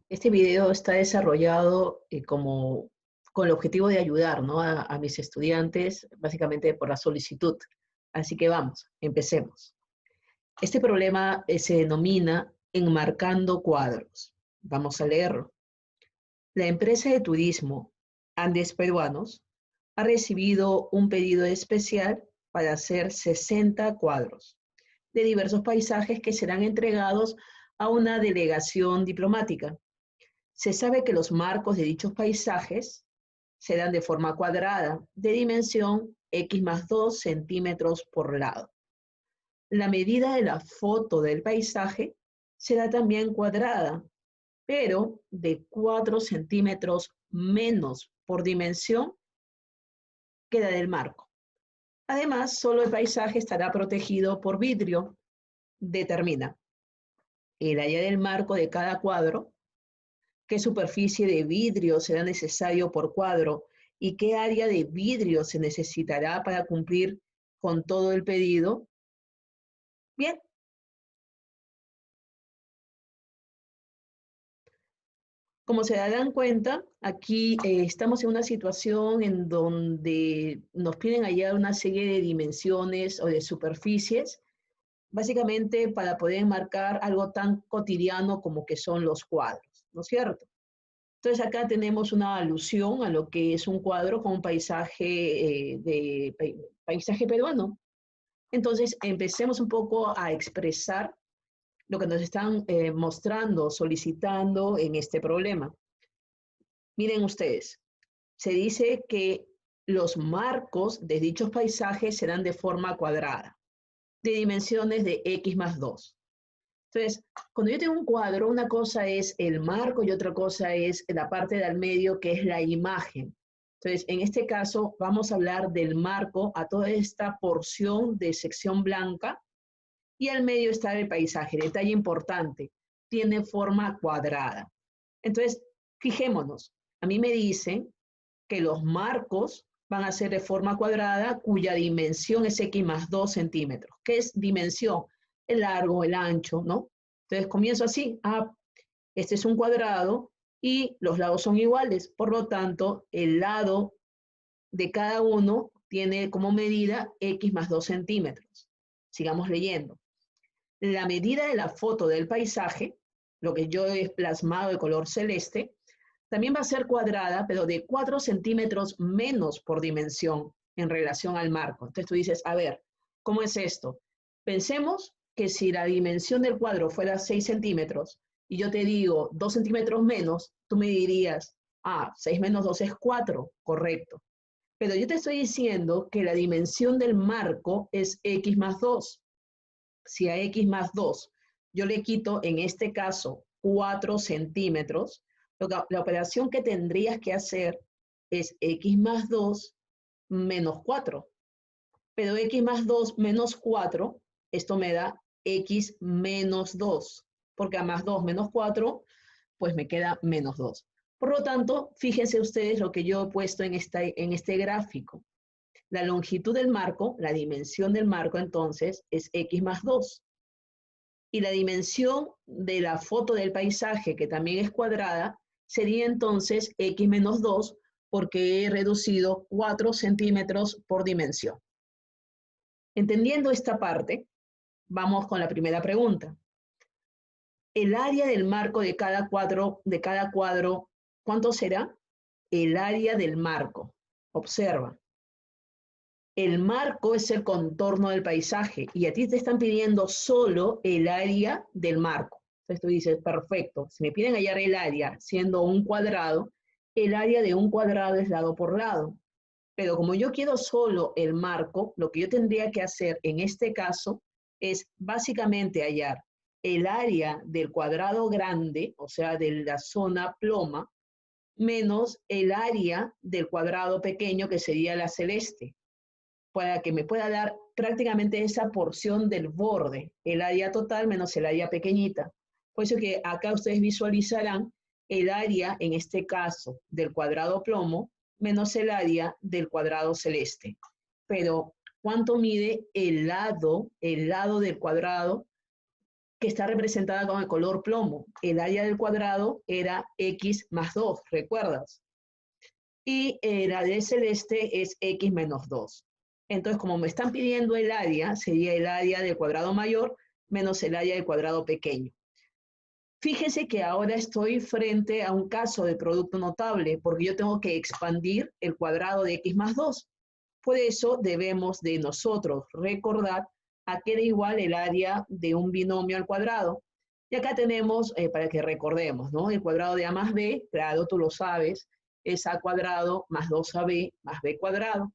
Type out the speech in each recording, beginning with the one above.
Este video está desarrollado con el objetivo de ayudar, ¿no? a mis estudiantes, básicamente por la solicitud. Así que vamos, empecemos. Este problema se denomina enmarcando cuadros. Vamos a leerlo. La empresa de turismo Andes Peruanos ha recibido un pedido especial para hacer 60 cuadros de diversos paisajes que serán entregados a una delegación diplomática. Se sabe que los marcos de dichos paisajes se dan de forma cuadrada, de dimensión x más 2 centímetros por lado. La medida de la foto del paisaje será también cuadrada, pero de 4 centímetros menos por dimensión que la del marco. Además, solo el paisaje estará protegido por vidrio. Determina el área del marco de cada cuadro, qué superficie de vidrio será necesario por cuadro y qué área de vidrio se necesitará para cumplir con todo el pedido. Bien, como se darán cuenta, aquí estamos en una situación en donde nos piden hallar una serie de dimensiones o de superficies, básicamente para poder enmarcar algo tan cotidiano como que son los cuadros, ¿no es cierto? Entonces acá tenemos una alusión a lo que es un cuadro con un paisaje paisaje peruano. Entonces empecemos un poco a expresar lo que nos están mostrando, solicitando en este problema. Miren ustedes, se dice que los marcos de dichos paisajes serán de forma cuadrada, de dimensiones de x más 2. Entonces, cuando yo tengo un cuadro, una cosa es el marco y otra cosa es la parte del medio, que es la imagen. Entonces, en este caso, vamos a hablar del marco a toda esta porción de sección blanca y al medio está el paisaje. Detalle importante, tiene forma cuadrada. Entonces, fijémonos, a mí me dicen que los marcos van a ser de forma cuadrada cuya dimensión es x más 2 centímetros. ¿Qué es dimensión? El largo, el ancho, ¿no? Entonces comienzo así, este es un cuadrado y los lados son iguales, por lo tanto, el lado de cada uno tiene como medida x más 2 centímetros. Sigamos leyendo. La medida de la foto del paisaje, lo que yo he plasmado de color celeste, también va a ser cuadrada, pero de 4 centímetros menos por dimensión en relación al marco. Entonces tú dices, a ver, ¿cómo es esto? Pensemos que si la dimensión del cuadro fuera 6 centímetros y yo te digo 2 centímetros menos, tú me dirías, 6 menos 2 es 4, correcto. Pero yo te estoy diciendo que la dimensión del marco es x más 2. Si a x más 2 yo le quito, en este caso, 4 centímetros, la operación que tendrías que hacer es x más 2 menos 4. Pero x más 2 menos 4, esto me da x menos 2, porque a más 2 menos 4, pues me queda menos 2. Por lo tanto, fíjense ustedes lo que yo he puesto en este gráfico. La longitud del marco, la dimensión del marco, entonces, es x más 2. Y la dimensión de la foto del paisaje, que también es cuadrada, sería entonces x menos 2, porque he reducido 4 centímetros por dimensión. Entendiendo esta parte, vamos con la primera pregunta. El área del marco de cada cuadro, ¿cuánto será? El área del marco. Observa. El marco es el contorno del paisaje y a ti te están pidiendo solo el área del marco. Entonces tú dices, perfecto, si me piden hallar el área siendo un cuadrado, el área de un cuadrado es lado por lado. Pero como yo quiero solo el marco, lo que yo tendría que hacer en este caso es básicamente hallar el área del cuadrado grande, o sea, de la zona ploma, menos el área del cuadrado pequeño, que sería la celeste, para que me pueda dar prácticamente esa porción del borde, el área total menos el área pequeñita. Por eso que acá ustedes visualizarán el área, en este caso, del cuadrado plomo, menos el área del cuadrado celeste. Pero, ¿cuánto mide el lado del cuadrado? que está representada con el color plomo. El área del cuadrado era x más 2, ¿recuerdas? Y la de celeste es x menos 2. Entonces, como me están pidiendo el área, sería el área del cuadrado mayor menos el área del cuadrado pequeño. Fíjense que ahora estoy frente a un caso de producto notable, porque yo tengo que expandir el cuadrado de x más 2. Por eso debemos de nosotros recordar a qué da igual el área de un binomio al cuadrado. Y acá tenemos, para que recordemos, ¿no? El cuadrado de a más b, claro, tú lo sabes, es a cuadrado más 2ab más b cuadrado.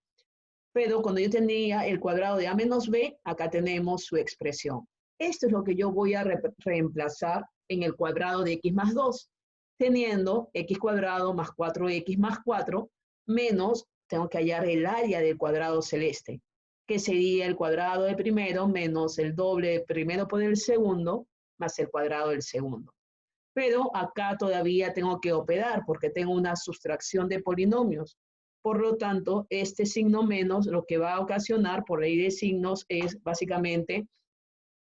Pero cuando yo tenía el cuadrado de a menos b, acá tenemos su expresión. Esto es lo que yo voy a reemplazar en el cuadrado de x más 2, teniendo x cuadrado más 4x más 4 menos, tengo que hallar el área del cuadrado celeste, que sería el cuadrado del primero menos el doble del primero por el segundo, más el cuadrado del segundo. Pero acá todavía tengo que operar porque tengo una sustracción de polinomios. Por lo tanto, este signo menos lo que va a ocasionar por ley de signos es básicamente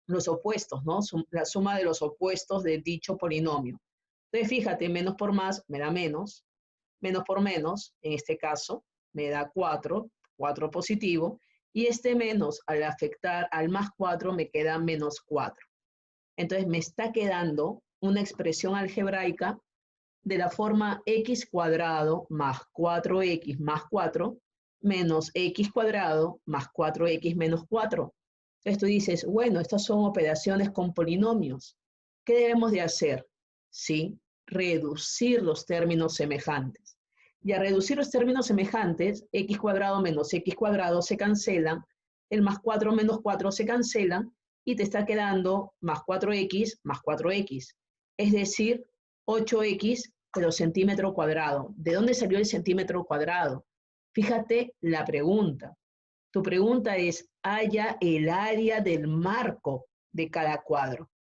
los opuestos, ¿no? La suma de los opuestos de dicho polinomio. Entonces, fíjate, menos por más me da menos por menos, en este caso, me da 4, 4 positivo, y este menos al afectar al más 4 me queda menos 4. Entonces me está quedando una expresión algebraica de la forma x cuadrado más 4x más 4 menos x cuadrado más 4x menos 4. Entonces tú dices, bueno, estas son operaciones con polinomios. ¿Qué debemos de hacer? Sí, reducir los términos semejantes. Y a reducir los términos semejantes, x cuadrado menos x cuadrado se cancelan, el más 4 menos 4 se cancelan, y te está quedando más 4x más 4x. Es decir, 8x pero centímetro cuadrado. ¿De dónde salió el centímetro cuadrado? Fíjate la pregunta. Tu pregunta es, halla el área del marco de cada cuadro.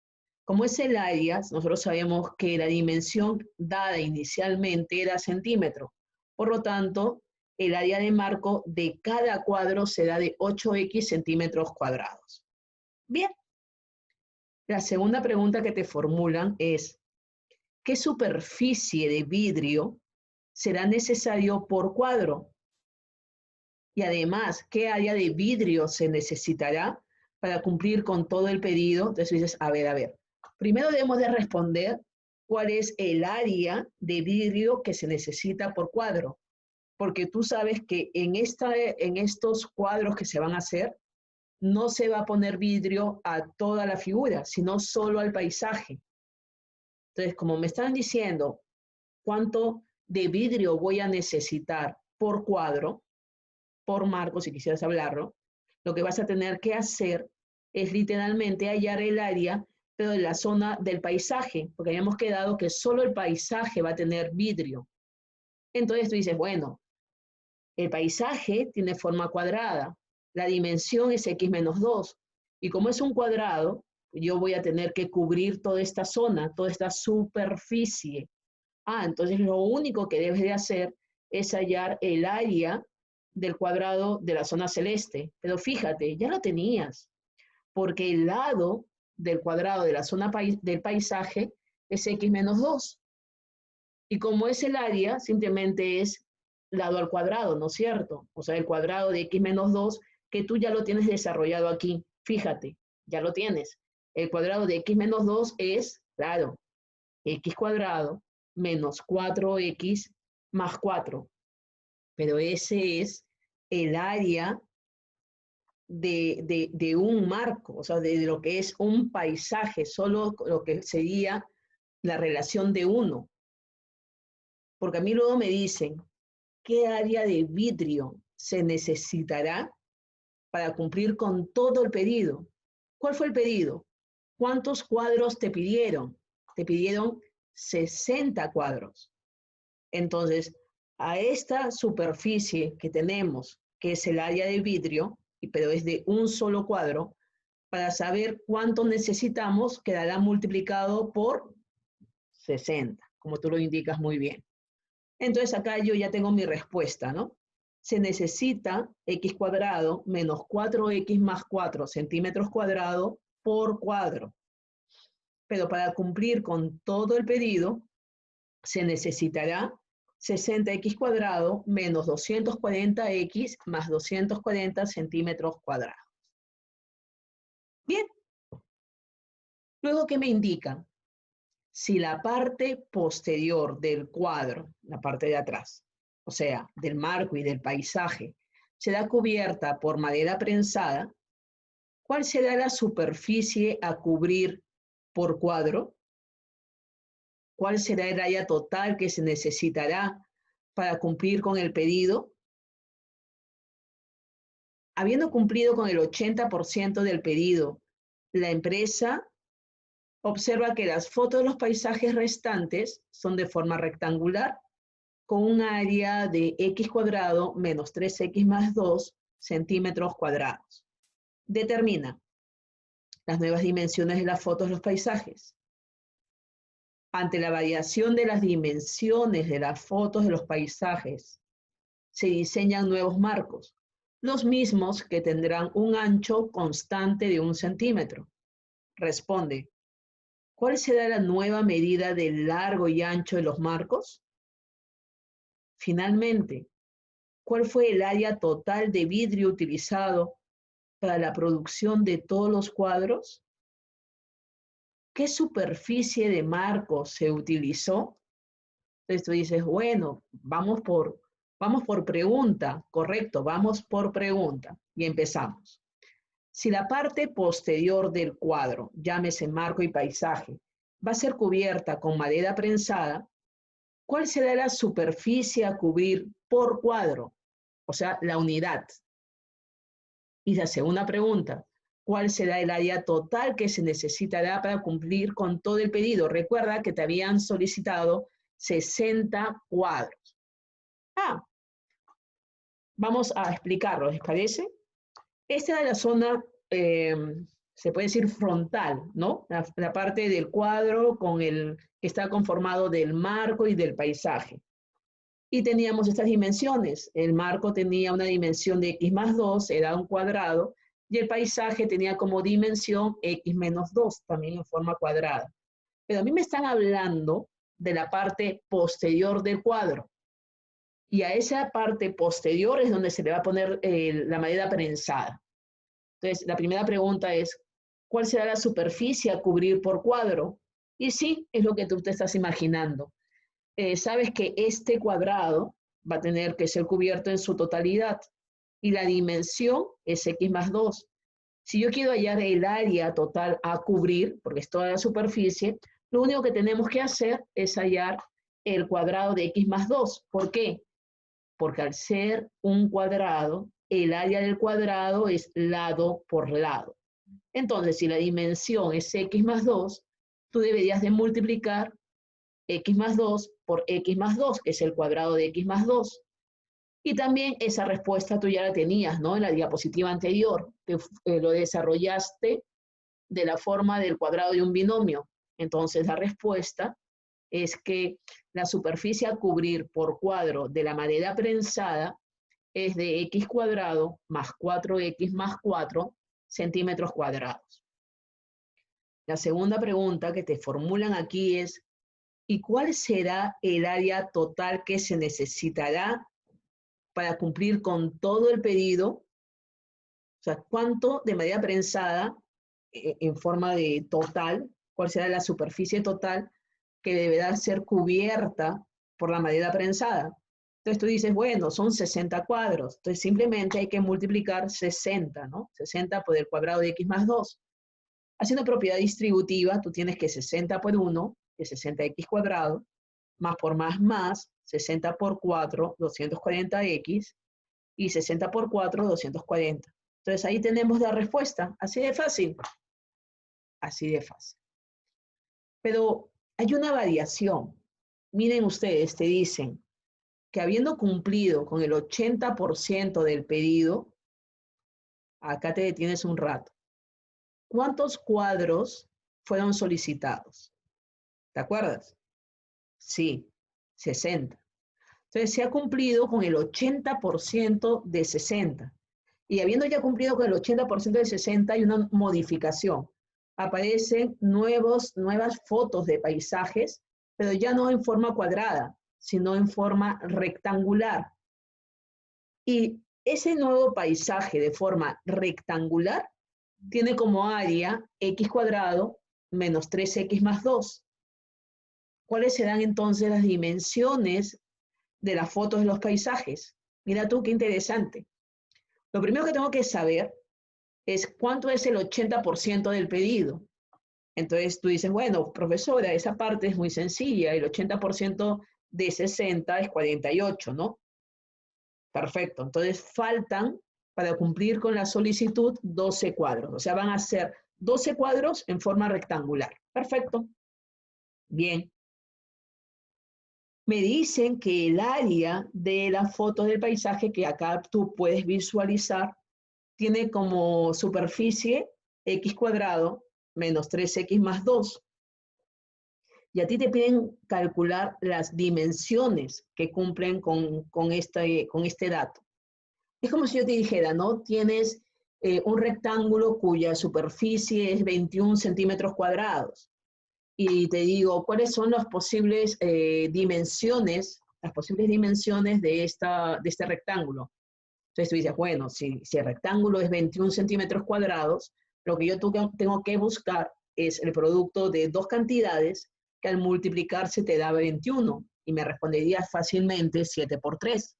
Como es el área, nosotros sabemos que la dimensión dada inicialmente era centímetro. Por lo tanto, el área de marco de cada cuadro será de 8x centímetros cuadrados. Bien. La segunda pregunta que te formulan es, ¿qué superficie de vidrio será necesario por cuadro? Y además, ¿qué área de vidrio se necesitará para cumplir con todo el pedido? Entonces dices, a ver. Primero debemos de responder cuál es el área de vidrio que se necesita por cuadro. Porque tú sabes que en estos cuadros que se van a hacer, no se va a poner vidrio a toda la figura, sino solo al paisaje. Entonces, como me están diciendo cuánto de vidrio voy a necesitar por cuadro, por marco, si quisieras hablarlo, lo que vas a tener que hacer es literalmente hallar el área, pero de la zona del paisaje, porque habíamos quedado que solo el paisaje va a tener vidrio. Entonces tú dices, bueno, el paisaje tiene forma cuadrada, la dimensión es x menos 2, y como es un cuadrado, yo voy a tener que cubrir toda esta zona, toda esta superficie. Entonces lo único que debes de hacer es hallar el área del cuadrado de la zona celeste. Pero fíjate, ya lo tenías, porque el lado del cuadrado de la zona del paisaje es x menos 2. Y como es el área, simplemente es lado al cuadrado, ¿no es cierto? O sea, el cuadrado de x menos 2, que tú ya lo tienes desarrollado aquí. Fíjate, ya lo tienes. El cuadrado de x menos 2 es, claro, x cuadrado menos 4x más 4. Pero ese es el área de un marco, o sea, de lo que es un paisaje, solo lo que sería la relación de 1. Porque a mí luego me dicen, ¿qué área de vidrio se necesitará para cumplir con todo el pedido? ¿Cuál fue el pedido? ¿Cuántos cuadros te pidieron? Te pidieron 60 cuadros. Entonces, a esta superficie que tenemos, que es el área de vidrio, pero es de un solo cuadro, para saber cuánto necesitamos, quedará multiplicado por 60, como tú lo indicas muy bien. Entonces acá yo ya tengo mi respuesta, ¿no? Se necesita x cuadrado menos 4x más 4 centímetros cuadrados por cuadro. pero para cumplir con todo el pedido se necesitará 60x cuadrado menos 240x más 240 centímetros cuadrados. Bien, luego, ¿qué me indican? Si la parte posterior del cuadro, la parte de atrás, o sea, del marco y del paisaje, será cubierta por madera prensada, ¿cuál será la superficie a cubrir por cuadro? ¿Cuál será el área total que se necesitará para cumplir con el pedido? Habiendo cumplido con el 80% del pedido, la empresa observa que las fotos de los paisajes restantes son de forma rectangular, con un área de x cuadrado menos 3x más 2 centímetros cuadrados. Determina las nuevas dimensiones de las fotos de los paisajes. Ante la variación de las dimensiones de las fotos de los paisajes, se diseñan nuevos marcos, los mismos que tendrán un ancho constante de 1 centímetro. Responde, ¿cuál será la nueva medida del largo y ancho de los marcos? Finalmente, ¿cuál fue el área total de vidrio utilizado para la producción de todos los cuadros? ¿Qué superficie de marco se utilizó? Entonces tú dices, bueno, vamos por pregunta, correcto, vamos por pregunta. Y empezamos. Si la parte posterior del cuadro, llámese marco y paisaje, va a ser cubierta con madera prensada, ¿cuál será la superficie a cubrir por cuadro? O sea, la unidad. Y la segunda pregunta, ¿cuál será el área total que se necesitará para cumplir con todo el pedido? Recuerda que te habían solicitado 60 cuadros. Vamos a explicarlo, ¿les parece? Esta es la zona, se puede decir frontal, ¿no? La parte del cuadro con que está conformado del marco y del paisaje. Y teníamos estas dimensiones. El marco tenía una dimensión de x más 2, era un cuadrado, y el paisaje tenía como dimensión x menos 2, también en forma cuadrada. Pero a mí me están hablando de la parte posterior del cuadro. Y a esa parte posterior es donde se le va a poner la madera prensada. Entonces, la primera pregunta es, ¿cuál será la superficie a cubrir por cuadro? Y sí, es lo que tú te estás imaginando. Sabes que este cuadrado va a tener que ser cubierto en su totalidad y la dimensión es x más 2. Si yo quiero hallar el área total a cubrir, porque es toda la superficie, lo único que tenemos que hacer es hallar el cuadrado de x más 2. ¿Por qué? Porque al ser un cuadrado, el área del cuadrado es lado por lado. Entonces, si la dimensión es x más 2, tú deberías de multiplicar x más 2 por x más 2, que es el cuadrado de x más 2. Y también esa respuesta tú ya la tenías, ¿no? En la diapositiva anterior, que lo desarrollaste de la forma del cuadrado de un binomio. Entonces, la respuesta es que la superficie a cubrir por cuadro de la madera prensada es de x cuadrado más 4x más 4 centímetros cuadrados. La segunda pregunta que te formulan aquí es, ¿y cuál será el área total que se necesitará para cumplir con todo el pedido? O sea, ¿cuánto de madera prensada en forma de total? ¿Cuál será la superficie total que deberá ser cubierta por la madera prensada? Entonces tú dices, bueno, son 60 cuadros. Entonces simplemente hay que multiplicar 60, ¿no? 60 por el cuadrado de x más 2. Haciendo propiedad distributiva, tú tienes que 60 por 1 es 60x cuadrado, más por más, 60 por 4, 240x, y 60 por 4, 240. Entonces ahí tenemos la respuesta. Así de fácil. Así de fácil. Pero hay una variación. Miren ustedes, te dicen que habiendo cumplido con el 80% del pedido, acá te detienes un rato. ¿Cuántos cuadros fueron solicitados? ¿Te acuerdas? Sí, 60. Entonces se ha cumplido con el 80% de 60. Y habiendo ya cumplido con el 80% de 60, hay una modificación. aparecen nuevas fotos de paisajes, pero ya no en forma cuadrada, sino en forma rectangular. Y ese nuevo paisaje de forma rectangular tiene como área x cuadrado menos 3x más 2. ¿Cuáles serán entonces las dimensiones de las fotos de los paisajes? Mira tú qué interesante. Lo primero que tengo que saber es cuánto es el 80% del pedido. Entonces tú dices, bueno, profesora, esa parte es muy sencilla, el 80% de 60 es 48, ¿no? Perfecto, entonces faltan para cumplir con la solicitud 12 cuadros, o sea, van a ser 12 cuadros en forma rectangular. Perfecto, bien. Me dicen que el área de las fotos del paisaje que acá tú puedes visualizar tiene como superficie x cuadrado menos 3x más 2. Y a ti te piden calcular las dimensiones que cumplen con este dato. Es como si yo te dijera, ¿no? Tienes un rectángulo cuya superficie es 21 centímetros cuadrados. Y te digo, ¿cuáles son las posibles dimensiones de este rectángulo? Entonces tú dices, bueno, si el rectángulo es 21 centímetros cuadrados, lo que yo tengo que buscar es el producto de dos cantidades que al multiplicarse te da 21. Y me responderías fácilmente 7 por 3.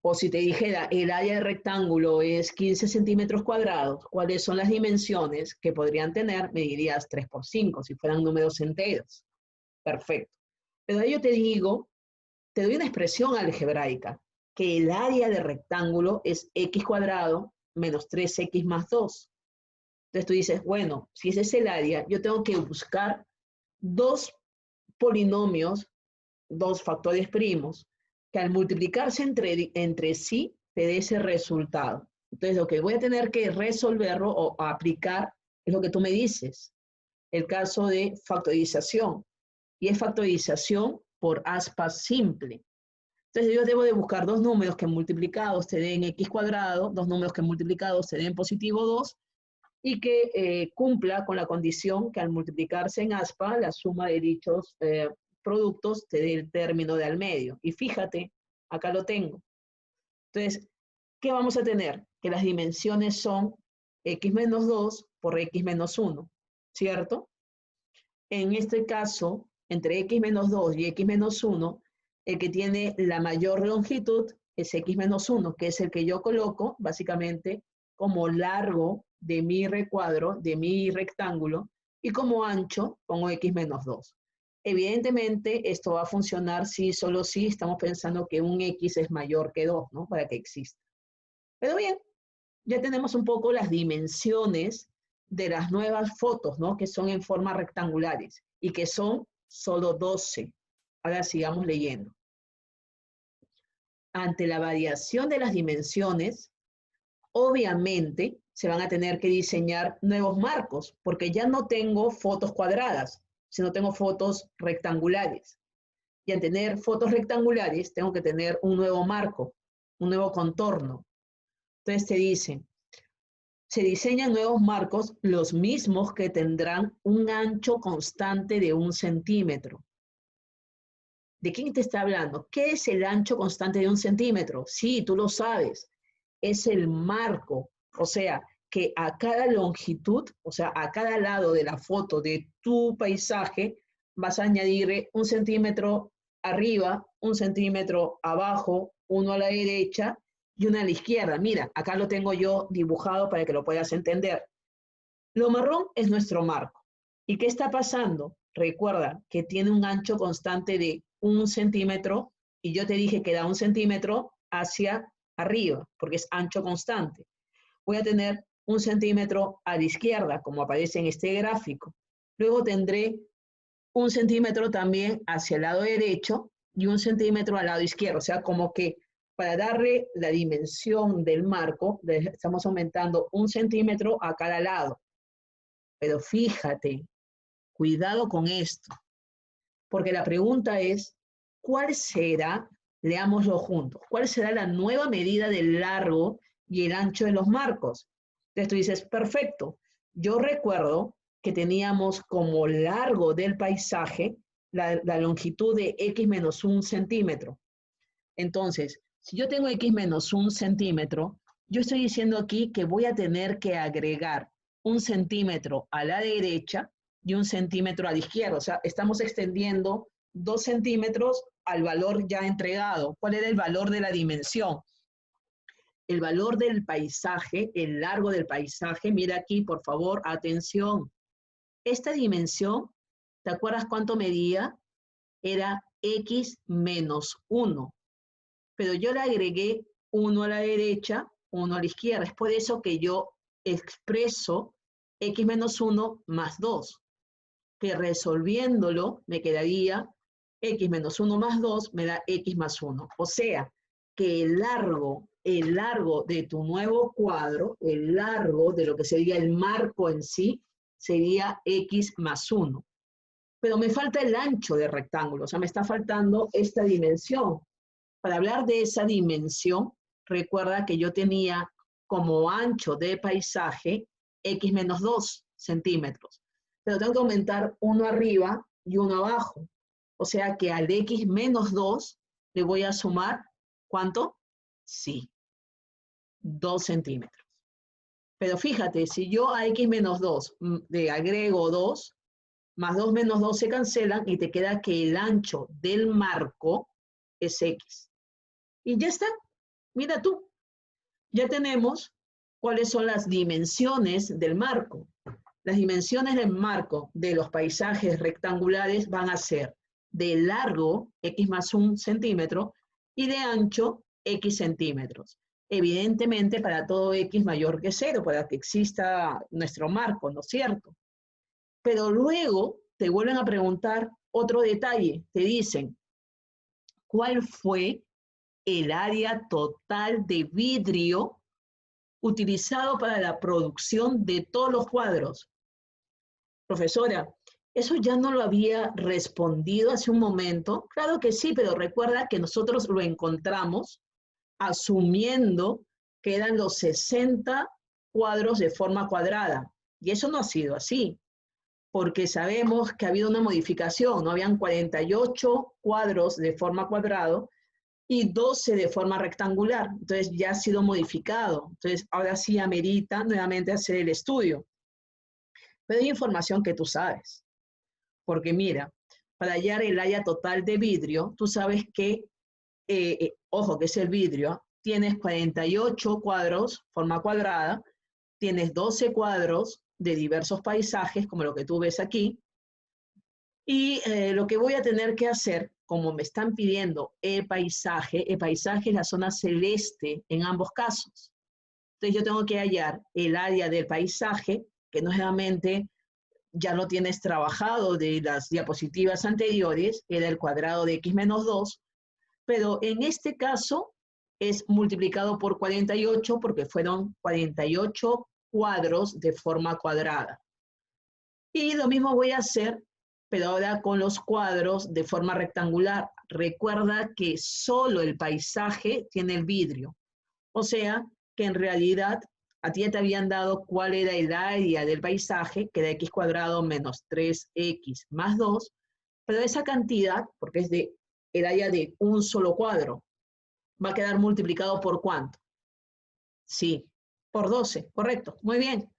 O si te dijera, el área del rectángulo es 15 centímetros cuadrados, ¿cuáles son las dimensiones que podrían tener? Me dirías 3 por 5, si fueran números enteros. Perfecto. Pero yo te digo, te doy una expresión algebraica, que el área del rectángulo es x cuadrado menos 3x más 2. Entonces tú dices, bueno, si ese es el área, yo tengo que buscar dos polinomios, dos factores primos, que al multiplicarse entre sí te dé ese resultado. Entonces lo que voy a tener que resolverlo o aplicar es lo que tú me dices, el caso de factorización. Y es factorización por aspa simple. Entonces yo debo de buscar dos números que multiplicados te den x cuadrado, dos números que multiplicados te den positivo 2, y que cumpla con la condición que al multiplicarse en aspa, la suma de dichos productos te dé el término de al medio. Y fíjate, acá lo tengo. Entonces, ¿qué vamos a tener? Que las dimensiones son x menos 2 por x menos 1, ¿cierto? En este caso, entre x menos 2 y x menos 1, el que tiene la mayor longitud es x menos 1, que es el que yo coloco básicamente como largo de mi recuadro, de mi rectángulo, y como ancho pongo x menos 2. Evidentemente, esto va a funcionar si solo si estamos pensando que un x es mayor que 2, ¿no? Para que exista. Pero bien, ya tenemos un poco las dimensiones de las nuevas fotos, ¿no? Que son en forma rectangulares y que son solo 12. Ahora sigamos leyendo. Ante la variación de las dimensiones, obviamente se van a tener que diseñar nuevos marcos, porque ya no tengo fotos cuadradas, sino tengo fotos rectangulares. Y al tener fotos rectangulares, tengo que tener un nuevo marco, un nuevo contorno. Entonces te dicen, se diseñan nuevos marcos, los mismos que tendrán un ancho constante de 1 centímetro. ¿De quién te está hablando? ¿Qué es el ancho constante de 1 centímetro? Sí, tú lo sabes. Es el marco. O sea, que a cada longitud, o sea, a cada lado de la foto de tu paisaje, vas a añadir 1 centímetro arriba, 1 centímetro abajo, uno a la derecha y una a la izquierda. Mira, acá lo tengo yo dibujado para que lo puedas entender. Lo marrón es nuestro marco. ¿Y qué está pasando? Recuerda que tiene un ancho constante de 1 centímetro y yo te dije que da 1 centímetro hacia arriba, porque es ancho constante. Voy a tener 1 centímetro a la izquierda, como aparece en este gráfico. Luego tendré 1 centímetro también hacia el lado derecho y 1 centímetro al lado izquierdo. O sea, como que para darle la dimensión del marco, estamos aumentando 1 centímetro a cada lado. Pero fíjate, cuidado con esto, porque la pregunta es, ¿cuál será, leámoslo juntos, cuál será la nueva medida del largo y el ancho de los marcos? Entonces tú dices, perfecto, yo recuerdo que teníamos como largo del paisaje la longitud de x menos 1 centímetro. Entonces, si yo tengo x menos 1 centímetro, yo estoy diciendo aquí que voy a tener que agregar 1 centímetro a la derecha y 1 centímetro a la izquierda. O sea, estamos extendiendo 2 centímetros al valor ya entregado. ¿Cuál era el valor de la dimensión? El valor del paisaje, el largo del paisaje, mira aquí, por favor, atención. Esta dimensión, ¿te acuerdas cuánto medía? Era x menos 1. Pero yo le agregué 1 a la derecha, 1 a la izquierda. Es por eso que yo expreso x menos 1 más 2. Que resolviéndolo me quedaría x menos 1 más 2 me da x más 1. O sea, que el largo de tu nuevo cuadro, el largo de lo que sería el marco en sí, sería x más 1. Pero me falta el ancho del rectángulo, o sea, me está faltando esta dimensión. Para hablar de esa dimensión, recuerda que yo tenía como ancho de paisaje x menos 2 centímetros. Pero tengo que aumentar uno arriba y uno abajo. O sea que al x menos 2 le voy a sumar, ¿cuánto? Sí, 2 centímetros. Pero fíjate, si yo a x menos 2 le agrego 2, más 2 menos 2 se cancelan y te queda que el ancho del marco es x. Y ya está, mira tú, ya tenemos cuáles son las dimensiones del marco. Las dimensiones del marco de los paisajes rectangulares van a ser de largo, x más 1 centímetro, y de ancho, x centímetros. Evidentemente, para todo x mayor que 0, para que exista nuestro marco, ¿no es cierto? Pero luego te vuelven a preguntar otro detalle. Te dicen, ¿cuál fue el área total de vidrio utilizado para la producción de todos los cuadros? Profesora, ¿eso ya no lo había respondido hace un momento? Claro que sí, pero recuerda que nosotros lo encontramos asumiendo que eran los 60 cuadros de forma cuadrada. Y eso no ha sido así, porque sabemos que ha habido una modificación, ¿no? Habían 48 cuadros de forma cuadrada y 12 de forma rectangular. Entonces ya ha sido modificado. Entonces ahora sí amerita nuevamente hacer el estudio. Pero hay información que tú sabes. Porque mira, para hallar el área total de vidrio, tú sabes que, ojo, que es el vidrio, tienes 48 cuadros, forma cuadrada, tienes 12 cuadros de diversos paisajes, como lo que tú ves aquí, y lo que voy a tener que hacer, como me están pidiendo el paisaje es la zona celeste en ambos casos. Entonces yo tengo que hallar el área del paisaje, que nuevamente ya lo tienes trabajado de las diapositivas anteriores, era el cuadrado de x menos 2, pero en este caso es multiplicado por 48 porque fueron 48 cuadros de forma cuadrada. Y lo mismo voy a hacer, pero ahora con los cuadros de forma rectangular. Recuerda que solo el paisaje tiene el vidrio. O sea que en realidad a ti ya te habían dado cuál era el área del paisaje, que era x cuadrado menos 3x más 2, pero esa cantidad, porque es de el área de un solo cuadro, va a quedar multiplicado por ¿cuánto? Sí, por 12, correcto, muy bien.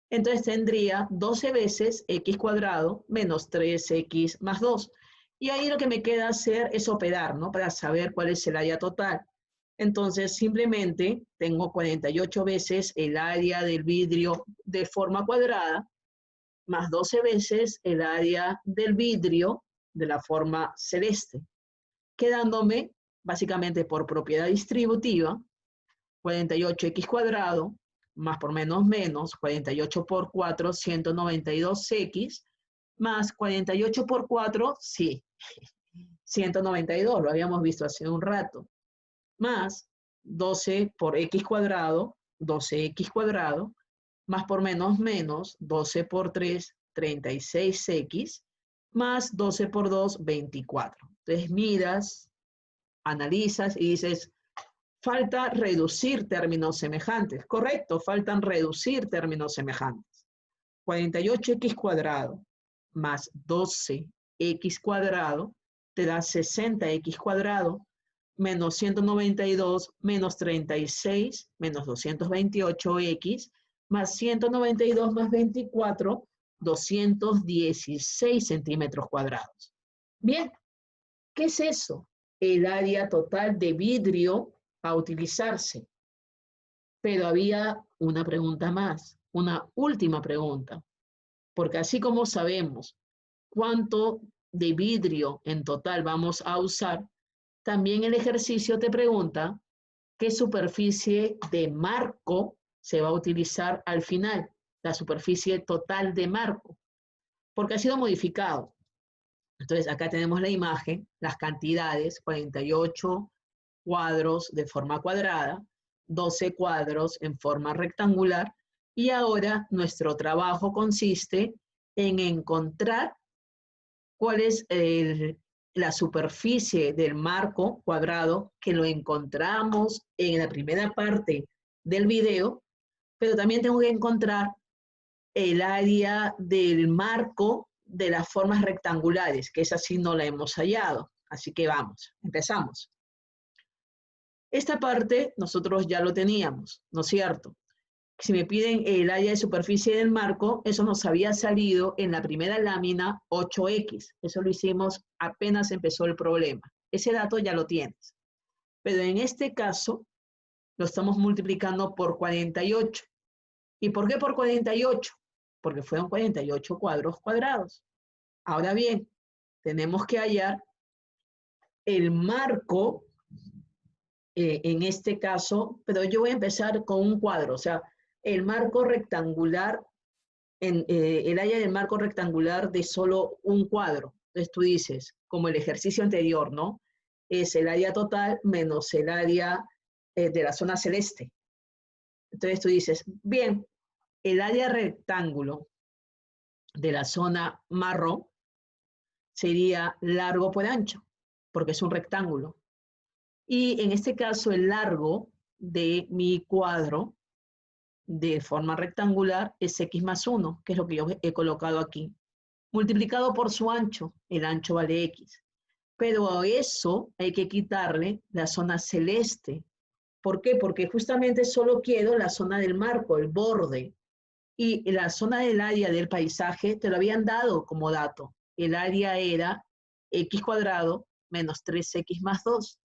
Entonces tendría 12 veces x cuadrado menos 3x más 2. Y ahí lo que me queda hacer es operar, ¿no? Para saber cuál es el área total. Entonces simplemente tengo 48 veces el área del vidrio de forma cuadrada, más 12 veces el área del vidrio de la forma celeste, quedándome básicamente por propiedad distributiva 48x cuadrado, más por menos menos, 48 por 4, 192x, más 48 por 4, sí, 192, lo habíamos visto hace un rato, más 12 por x cuadrado, 12x cuadrado, más por menos menos, 12 por 3, 36x, más 12 por 2, 24. Entonces miras, analizas y dices, falta reducir términos semejantes. Correcto, faltan reducir términos semejantes. 48x cuadrado más 12x cuadrado te da 60x cuadrado menos 192 menos 36 menos 228x más 192 más 24, 216 centímetros cuadrados. Bien, ¿qué es eso? El área total de vidrio a utilizarse. Pero había una pregunta más, una última pregunta, porque así como sabemos cuánto de vidrio en total vamos a usar, también el ejercicio te pregunta qué superficie de marco se va a utilizar al final, la superficie total de marco, porque ha sido modificado. Entonces, acá tenemos la imagen, las cantidades, 48 cuadros de forma cuadrada, 12 cuadros en forma rectangular, y ahora nuestro trabajo consiste en encontrar cuál es la superficie del marco cuadrado, que lo encontramos en la primera parte del video, pero también tengo que encontrar el área del marco de las formas rectangulares, que esa sí no la hemos hallado. Así que vamos, empezamos. Esta parte nosotros ya lo teníamos, ¿no es cierto? Si me piden el área de superficie del marco, eso nos había salido en la primera lámina 8x. Eso lo hicimos apenas empezó el problema. Ese dato ya lo tienes. Pero en este caso, lo estamos multiplicando por 48. ¿Y por qué por 48? Porque fueron 48 cuadros cuadrados. Ahora bien, tenemos que hallar el marco, en este caso, pero yo voy a empezar con un cuadro, o sea, el marco rectangular, el área del marco rectangular de solo un cuadro. Entonces tú dices, como el ejercicio anterior, ¿no? Es el área total menos el área de la zona celeste. Entonces tú dices, bien, el área rectángulo de la zona marrón sería largo por ancho, porque es un rectángulo. Y en este caso, el largo de mi cuadro de forma rectangular es x más 1, que es lo que yo he colocado aquí, multiplicado por su ancho. El ancho vale x. Pero a eso hay que quitarle la zona celeste. ¿Por qué? Porque justamente solo quiero la zona del marco, el borde. Y la zona del área del paisaje te lo habían dado como dato. El área era x cuadrado menos 3x más 2.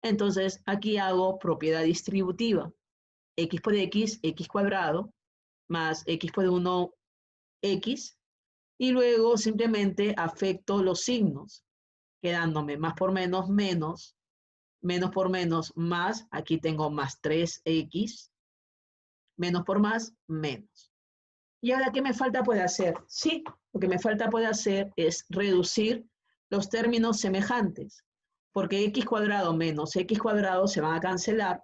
Entonces, aquí hago propiedad distributiva. X por x, x cuadrado, más x por 1, x. Y luego simplemente afecto los signos, quedándome más por menos, menos, menos por menos, más. Aquí tengo más 3x, menos por más, menos. ¿Y ahora qué me falta por hacer? Sí, lo que me falta por hacer es reducir los términos semejantes, porque x cuadrado menos x cuadrado se van a cancelar,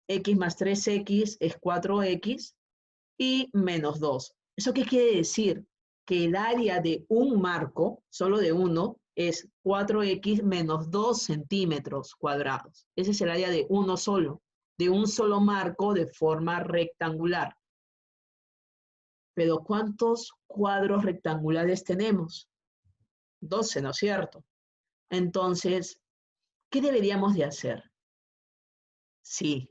x más 3x es 4x y menos 2. ¿Eso qué quiere decir? Que el área de un marco, solo de uno, es 4x menos 2 centímetros cuadrados. Ese es el área de uno solo, de un solo marco de forma rectangular. Pero ¿cuántos cuadros rectangulares tenemos? 12, ¿no es cierto? Entonces, ¿qué deberíamos de hacer? Sí,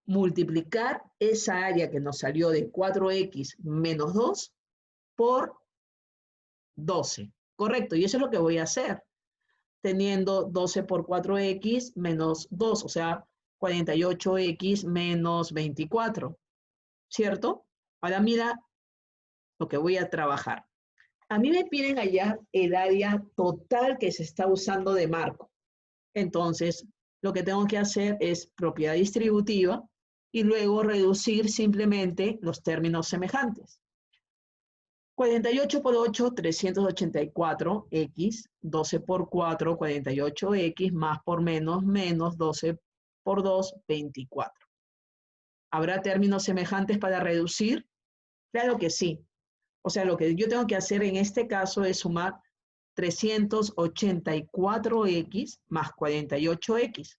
multiplicar esa área que nos salió de 4x menos 2 por 12. Correcto, y eso es lo que voy a hacer. Teniendo 12 por 4x menos 2, o sea, 48x menos 24. ¿Cierto? Ahora mira lo que voy a trabajar. A mí me piden hallar el área total que se está usando de marco. Entonces, lo que tengo que hacer es propiedad distributiva y luego reducir simplemente los términos semejantes. 48 por 8, 384x, 12 por 4, 48x, más por menos, menos 12 por 2, 24. ¿Habrá términos semejantes para reducir? Claro que sí. O sea, lo que yo tengo que hacer en este caso es sumar 384x más 48x,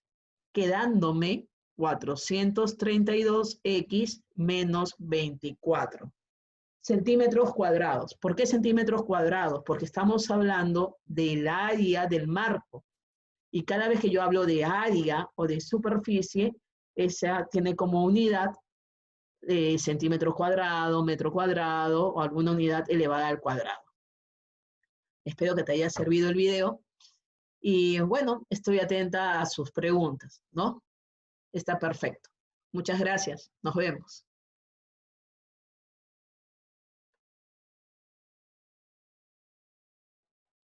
quedándome 432x menos 24. centímetros cuadrados. ¿Por qué centímetros cuadrados? Porque estamos hablando del área del marco. Y cada vez que yo hablo de área o de superficie, esa tiene como unidad centímetros cuadrados, metro cuadrado o alguna unidad elevada al cuadrado. Espero que te haya servido el video y bueno, estoy atenta a sus preguntas, ¿no? Está perfecto. Muchas gracias. Nos vemos.